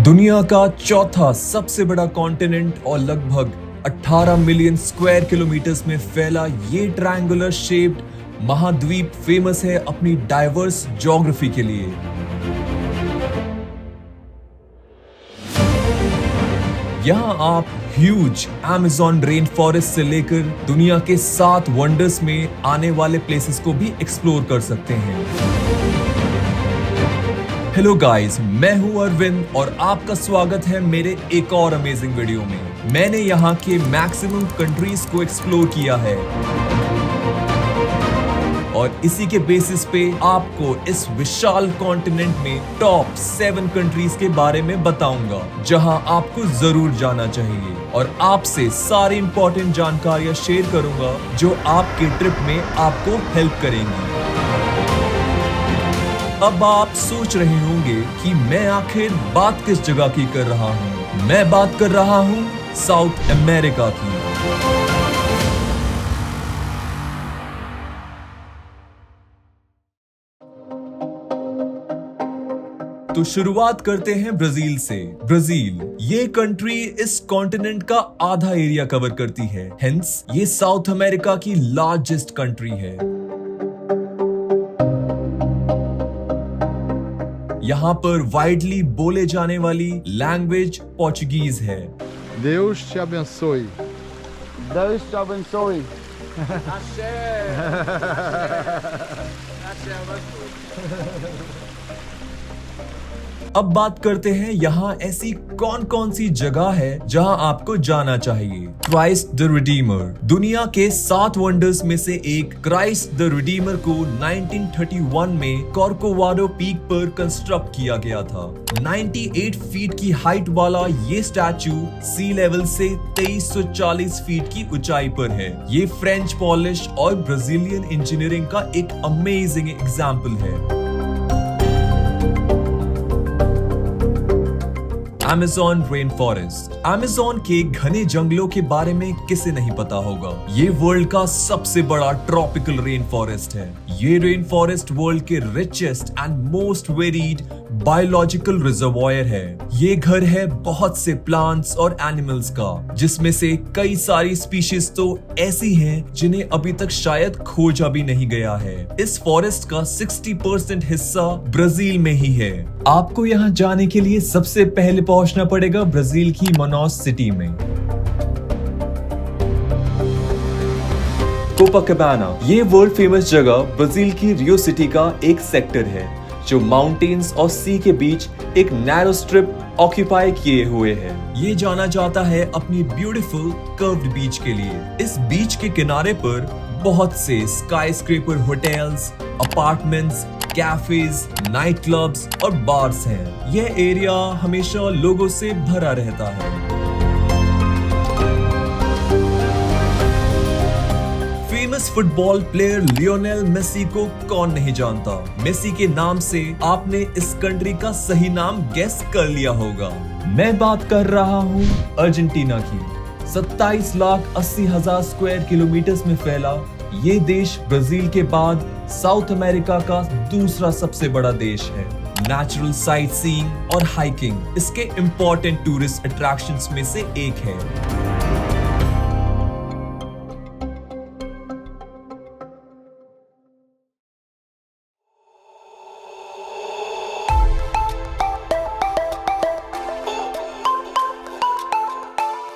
दुनिया का चौथा सबसे बड़ा कॉन्टिनेंट और लगभग 18 मिलियन स्क्वायर किलोमीटर्स में फैला ये ट्रायंगुलर शेप्ड महाद्वीप फेमस है अपनी डाइवर्स ज्योग्राफी के लिए। यहाँ आप ह्यूज अमेज़न रेन फॉरेस्ट से लेकर दुनिया के 7 वंडर्स में आने वाले प्लेसेस को भी एक्सप्लोर कर सकते हैं। हेलो गाइस, मैं हूं अरविंद और आपका स्वागत है मेरे एक और अमेजिंग वीडियो में। मैंने यहाँ के मैक्सिमम कंट्रीज को एक्सप्लोर किया है और इसी के बेसिस पे आपको इस विशाल कॉन्टिनेंट में टॉप 7 कंट्रीज के बारे में बताऊंगा जहां आपको जरूर जाना चाहिए और आपसे सारी इंपॉर्टेंट जानकारियां शेयर करूंगा जो आपके ट्रिप में आपको हेल्प करेंगी। अब आप सोच रहे होंगे कि मैं आखिर बात किस जगह की कर रहा हूँ। मैं बात कर रहा हूँ साउथ अमेरिका की। तो शुरुआत करते हैं ब्राजील से। ब्राजील ये कंट्री इस कॉन्टिनेंट का आधा एरिया कवर करती है, हेंस ये साउथ अमेरिका की लार्जेस्ट कंट्री है। यहाँ पर वाइडली बोले जाने वाली लैंग्वेज पोर्चुगीज है। Deus te abençoe. Deus te abençoe. Axé! Axé, अब बात करते हैं यहाँ ऐसी कौन कौन सी जगह है जहाँ आपको जाना चाहिए। क्राइस्ट द रिडीमर दुनिया के 7 वंडर्स में से एक। क्राइस्ट द रिडीमर को 1931 में कॉर्कोवाडो पीक पर कंस्ट्रक्ट किया गया था। 98 फीट की हाइट वाला ये स्टैचू सी लेवल से 2340 फीट की ऊंचाई पर है। ये फ्रेंच पॉलिश और ब्राजीलियन इंजीनियरिंग का एक अमेजिंग एग्जाम्पल है। Amazon rain forest. अमेज़न के घने जंगलों के बारे में किसे नहीं पता होगा। ये वर्ल्ड का सबसे बड़ा ट्रॉपिकल रेन फॉरेस्ट है। ये रेन फॉरेस्ट वर्ल्ड के richest and most varied biological reservoir है। ये घर है बहुत से प्लांट्स और एनिमल्स का, जिसमें से कई सारी स्पीशीज तो ऐसी हैं जिन्हें अभी तक शायद खोजा भी नहीं गया है। इस फॉरेस्ट का 60% हिस्सा ब्राजील में ही है। आपको यहाँ जाने के लिए सबसे पहले पहुंचना पड़ेगा ब्राजील की मनाउस सिटी में। कोपाकाबाना ये वर्ल्ड फेमस जगह ब्राजील की रियो सिटी का एक सेक्टर है जो माउंटेन्स और सी के बीच एक नैरो स्ट्रिप ऑक्यूपाई किए हुए है। ये जाना जाता है अपनी ब्यूटीफुल कर्व्ड बीच के लिए। इस बीच के किनारे पर बहुत से skyscraper hotels, apartments, cafes, night clubs और बार्स हैं। यह एरिया हमेशा लोगों से भरा रहता है। Famous football player Lionel Messi को कौन नहीं जानता। मेसी के नाम से आपने इस कंट्री का सही नाम गेस कर लिया होगा। मैं बात कर रहा हूँ अर्जेंटीना की। 27,80,000 स्क्वायर किलोमीटर में फैला ये देश ब्राजील के बाद साउथ अमेरिका का दूसरा सबसे बड़ा देश है। नेचुरल साइट सीइंग और हाइकिंग इसके इम्पोर्टेंट टूरिस्ट अट्रैक्शंस में से एक है।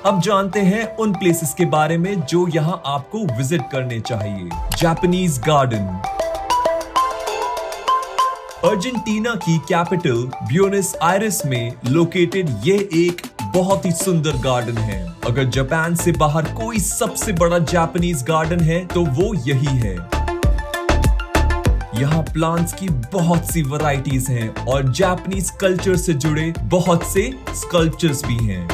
अब जानते हैं उन प्लेसेस के बारे में जो यहाँ आपको विजिट करने चाहिए। Japanese garden. अर्जेंटीना की कैपिटल ब्यूनस आयरेस में लोकेटेड ये एक बहुत ही सुंदर गार्डन है। अगर जापान से बाहर कोई सबसे बड़ा जापानीज गार्डन है तो वो यही है। यहाँ प्लांट्स की बहुत सी वैरायटीज हैं और जापानीज कल्चर से जुड़े बहुत से स्कल्पचर्स भी हैं।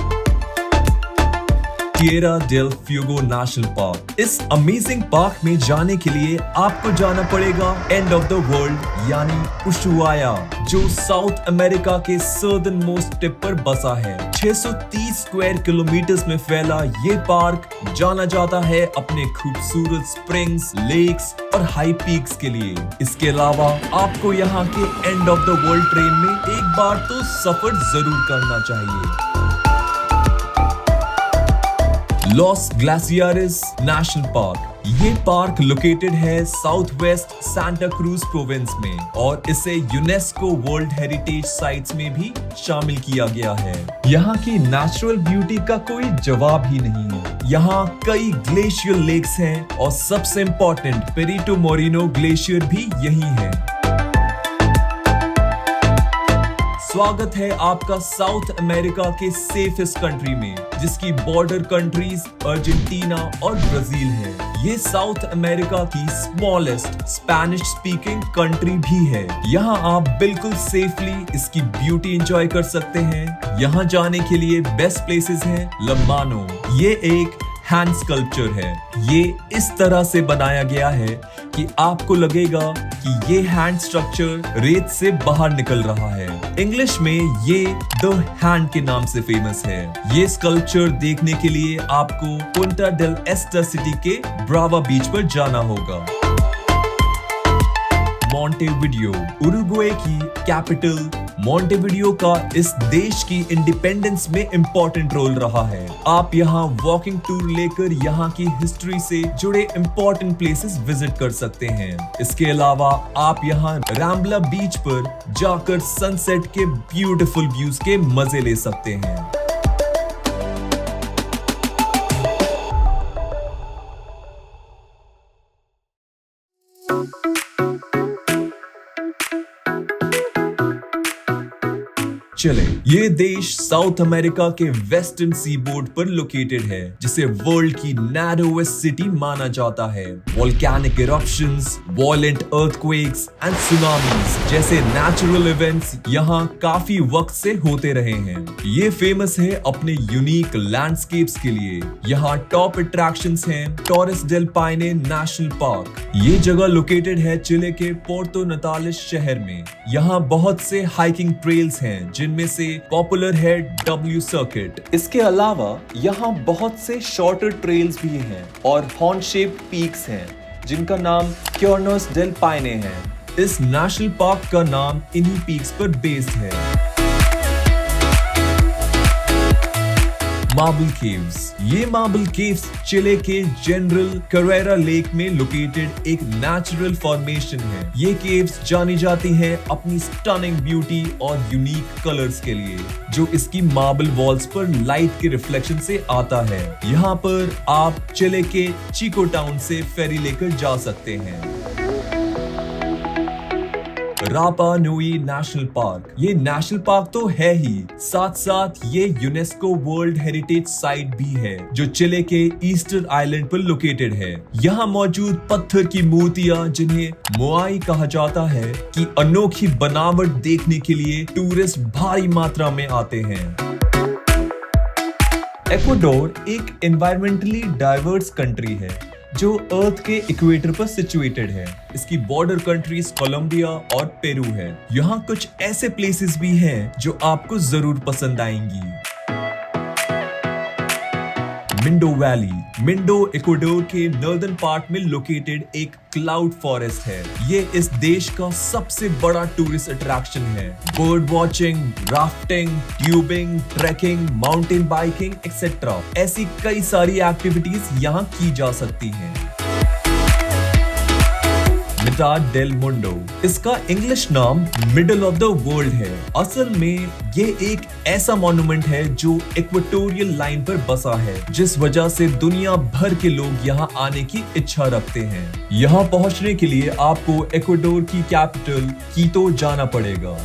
Tierra del Fuego National Park. इस अमेजिंग पार्क में जाने के लिए आपको जाना पड़ेगा एंड ऑफ द वर्ल्ड यानी उशुआया, जो साउथ अमेरिका के सदर्न मोस्ट टिप पर बसा है। 630 स्क्वायर किलोमीटर्स में फैला ये पार्क जाना जाता है अपने खूबसूरत स्प्रिंग्स, लेक्स और हाई पीक्स के लिए। इसके अलावा आपको यहाँ के end of the world train में एक बार तो सफर जरूर करना चाहिए। Loss glaciers national park. ये पार्क लोकेटेड है south west Santa cruise province में और इसे यूनेस्को वर्ल्ड हेरिटेज साइट्स में भी शामिल किया गया है। यहाँ की नेचुरल ब्यूटी का कोई जवाब ही नहीं है। यहाँ कई ग्लेशियर लेक्स हैं और सबसे इम्पोर्टेंट पेरिटो मोरिनो ग्लेशियर भी यही है। स्वागत है आपका साउथ अमेरिका के सेफेस्ट कंट्री में, जिसकी बॉर्डर कंट्रीज अर्जेंटीना और ब्राजील है। ये साउथ अमेरिका की स्मॉलेस्ट स्पेनिश स्पीकिंग कंट्री भी है। यहाँ आप बिल्कुल सेफली इसकी ब्यूटी एंजॉय कर सकते हैं। यहाँ जाने के लिए बेस्ट प्लेसेस हैं लमानो। ये एक हैंड स्कल्पचर है। ये इस तरह से बनाया गया है कि आपको लगेगा कि ये हैंड स्ट्रक्चर रेत से बाहर निकल रहा है। इंग्लिश में ये द हैंड के नाम से फेमस है। ये स्कल्पचर देखने के लिए आपको पुंटा डेल एस्टे सिटी के ब्रावा बीच पर जाना होगा। मोंटेविडियो, उरुग्वे की कैपिटल मोंटेविडियो का इस देश की इंडिपेंडेंस में इंपॉर्टेंट रोल रहा है। आप यहाँ वॉकिंग टूर लेकर यहाँ की हिस्ट्री से जुड़े इंपॉर्टेंट प्लेसेस विजिट कर सकते हैं। इसके अलावा आप यहाँ रैम्बला बीच पर जाकर सनसेट के ब्यूटीफुल व्यूज के मजे ले सकते हैं। चले, ये देश साउथ अमेरिका के वेस्टर्न सीबोर्ड पर लोकेटेड है, जिसे वर्ल्ड की नैरोवेस्ट सिटी माना जाता है। Volcanic eruptions, violent earthquakes and tsunamis जैसे नेचुरल इवेंट्स यहाँ काफी वक्त से होते रहे हैं। ये फेमस है अपने यूनिक लैंडस्केप्स के लिए। यहाँ टॉप अट्रैक्शंस हैं टॉरस डेल पाइने नेशनल पार्क। ये जगह लोकेटेड है चिले के पोर्तो नतालिस शहर में। यहाँ बहुत से हाइकिंग ट्रेल्स हैं, जिनमें से पॉपुलर है डब्ल्यू सर्किट। इसके अलावा यहाँ बहुत से शॉर्टर ट्रेल्स भी हैं और हॉर्न शेप्ड पीक्स हैं, जिनका नाम क्योर्नोस डेल पाइने है। इस नेशनल पार्क का नाम इन्हीं पीक्स पर बेस्ड है। Marble caves. ये मार्बल केव्स चिले के जनरल कैरेरा लेक में लोकेटेड एक नेचुरल फॉर्मेशन है। ये केव्स जानी जाती हैं अपनी स्टनिंग ब्यूटी और यूनिक कलर्स के लिए, जो इसकी मार्बल वॉल्स पर लाइट के रिफ्लेक्शन से आता है। यहाँ पर आप चिले के चिको टाउन से फेरी लेकर जा सकते हैं। रापा नुई नेशनल पार्क। ये नेशनल पार्क तो है ही, साथ साथ ये यूनेस्को वर्ल्ड हेरिटेज साइट भी है, जो चिले के ईस्टर आइलैंड पर लोकेटेड है। यहाँ मौजूद पत्थर की मूर्तियां, जिन्हें मोआई कहा जाता है, की अनोखी बनावट देखने के लिए टूरिस्ट भारी मात्रा में आते हैं। इक्वाडोर एक एनवायरमेंटली डाइवर्स कंट्री है, जो अर्थ के इक्वेटर पर सिचुएटेड है। इसकी बॉर्डर कंट्रीज कोलंबिया और पेरू है। यहाँ कुछ ऐसे प्लेसेस भी हैं जो आपको जरूर पसंद आएंगी। Mindo Valley. मिंडो इक्वाडोर के नॉर्दर्न पार्ट में लोकेटेड एक क्लाउड फॉरेस्ट है। ये इस देश का सबसे बड़ा टूरिस्ट अट्रैक्शन है। Bird watching, rafting, tubing, trekking, mountain biking etcetera ऐसी कई सारी एक्टिविटीज यहाँ की जा सकती हैं। Mitad del Mundo. इसका इंग्लिश नाम मिडल ऑफ द वर्ल्ड है। असल में ये एक ऐसा मॉन्यूमेंट है जो इक्वेटोरियल लाइन पर बसा है, जिस वजह से दुनिया भर के लोग यहाँ आने की इच्छा रखते हैं। यहाँ पहुँचने के लिए आपको इक्वाडोर की कैपिटल कीतो जाना पड़ेगा।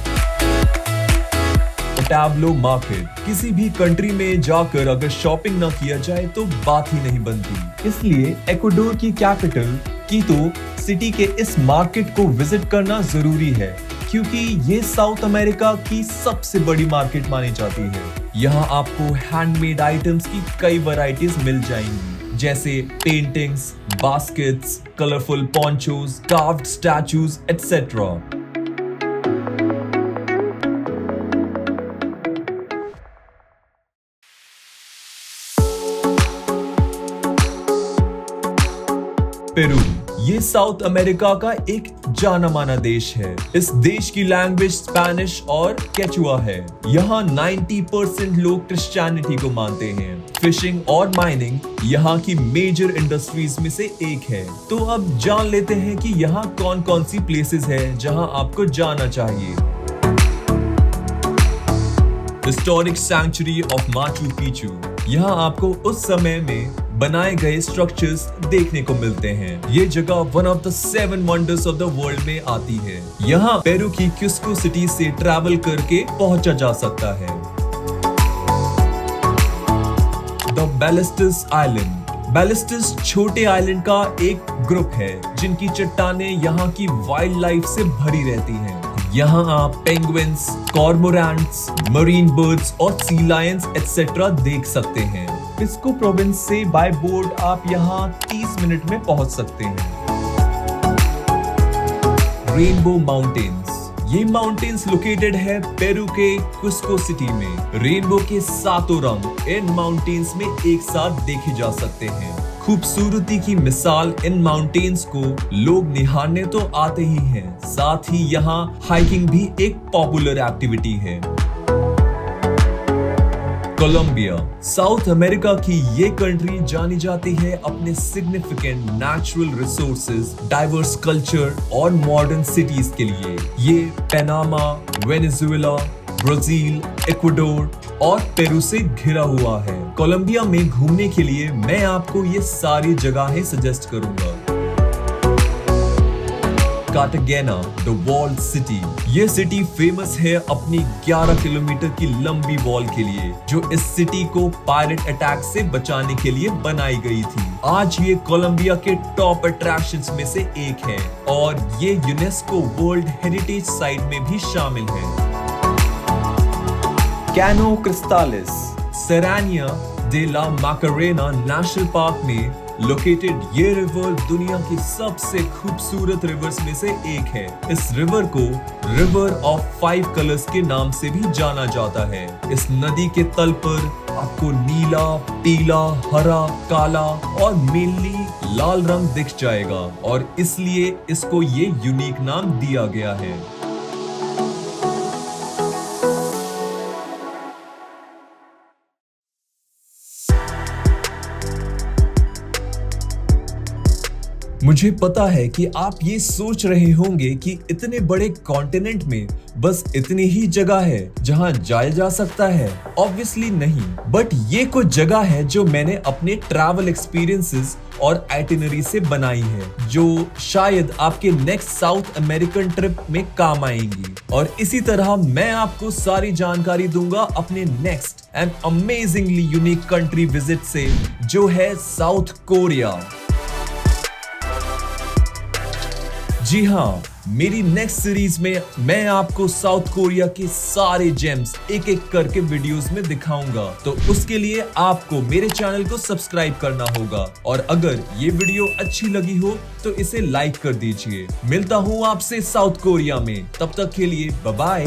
ओटावलो मार्केट। किसी भी कंट्री में जाकर अगर शॉपिंग ना किया जाए तो बात ही नहीं बनती। इसलिए इक्वाडोर की कैपिटल कीतो सिटी के इस मार्केट को विजिट करना जरूरी है, क्योंकि ये साउथ अमेरिका की सबसे बड़ी मार्केट मानी जाती है। यहाँ आपको हैंडमेड आइटम्स की कई वैरायटीज मिल जाएंगी, जैसे paintings, baskets, colourful ponchos, carved statues etcetera. Peru ये साउथ अमेरिका का एक जाना माना देश है। इस देश की लैंग्वेज स्पेनिश और केचुआ है। यहाँ 90% लोग क्रिश्चियनिटी को मानते हैं। फिशिंग और माइनिंग यहाँ की मेजर इंडस्ट्रीज में से एक है। तो अब जान लेते हैं कि यहाँ कौन कौन सी प्लेसेस है जहाँ आपको जाना चाहिए। Historic sanctuary of Machu Picchu, यहाँ आपको उस समय में बनाए गए स्ट्रक्चर्स देखने को मिलते हैं। ये जगह one of the 7 wonders of the world में आती है। यहाँ पेरू की क्यूस्को सिटी से ट्रैवल करके पहुंचा जा सकता है। द बेलिस्टस आइलैंड, बेलिस्टस छोटे आइलैंड का एक ग्रुप है जिनकी चट्टानें यहाँ की वाइल्ड लाइफ से भरी रहती हैं। यहाँ आप पेंगुइन्स, कॉर्मोरैंट्स, मरीन बर्ड्स और सी लायंस एटसेट्रा देख सकते हैं। पिस्को प्रोविंस से बाय बोट आप यहाँ 30 मिनट में पहुंच सकते हैं। रेनबो माउंटेन्स, ये माउंटेन्स लोकेटेड है पेरू के कुस्को सिटी में। रेनबो के 7 रंग इन माउंटेन्स में एक साथ देखे जा सकते हैं। खूबसूरती की मिसाल इन माउंटेन्स को लोग निहारने तो आते ही हैं, साथ ही यहाँ हाइकिंग भी एक पॉपुलर एक्टिविटी है। कोलंबिया, साउथ अमेरिका की ये कंट्री जानी जाती है अपने significant natural resources, diverse culture और मॉडर्न सिटीज के लिए। ये पनामा, वेनेजुएला, ब्राजील, इक्वाडोर और पेरू से घिरा हुआ है। कोलंबिया में घूमने के लिए मैं आपको ये सारी जगहें सजेस्ट करूंगा। कार्टागेना, द वॉल्ड सिटी, ये सिटी फेमस है अपनी 11 किलोमीटर की लंबी वॉल के लिए, जो इस सिटी को पायरेट अटैक से बचाने के लिए बनाई गई थी। आज ये कोलंबिया के टॉप अट्रैक्शंस में से एक है और ये यूनेस्को वर्ल्ड हेरिटेज साइट में भी शामिल है। कैनो क्रिस्टालिस, सेरानिया दे ला माकारेना नेशनल पार्क में लोकेटेड ये रिवर दुनिया की सबसे खूबसूरत रिवर्स में से एक है। इस रिवर को रिवर ऑफ 5 कलर्स के नाम से भी जाना जाता है। इस नदी के तल पर आपको नीला, पीला, हरा, काला और मेनली लाल रंग दिख जाएगा और इसलिए इसको ये यूनिक नाम दिया गया है। मुझे पता है कि आप ये सोच रहे होंगे कि इतने बड़े कॉन्टिनेंट में बस इतनी ही जगह है जहां जाया जा सकता है। ऑब्वियसली नहीं, बट ये कुछ जगह है जो मैंने अपने ट्रैवल एक्सपीरियंसेस और आइटिनरी से बनाई है, जो शायद आपके नेक्स्ट साउथ अमेरिकन ट्रिप में काम आएंगी। और इसी तरह मैं आपको सारी जानकारी दूंगा अपने next and amazingly unique country visit से, जो है साउथ कोरिया। जी हाँ, मेरी नेक्स्ट सीरीज में मैं आपको साउथ कोरिया के सारे जेम्स एक एक करके वीडियोस में दिखाऊंगा। तो उसके लिए आपको मेरे चैनल को सब्सक्राइब करना होगा और अगर ये वीडियो अच्छी लगी हो तो इसे लाइक कर दीजिए। मिलता हूँ आपसे साउथ कोरिया में, तब तक के लिए बाय बाय।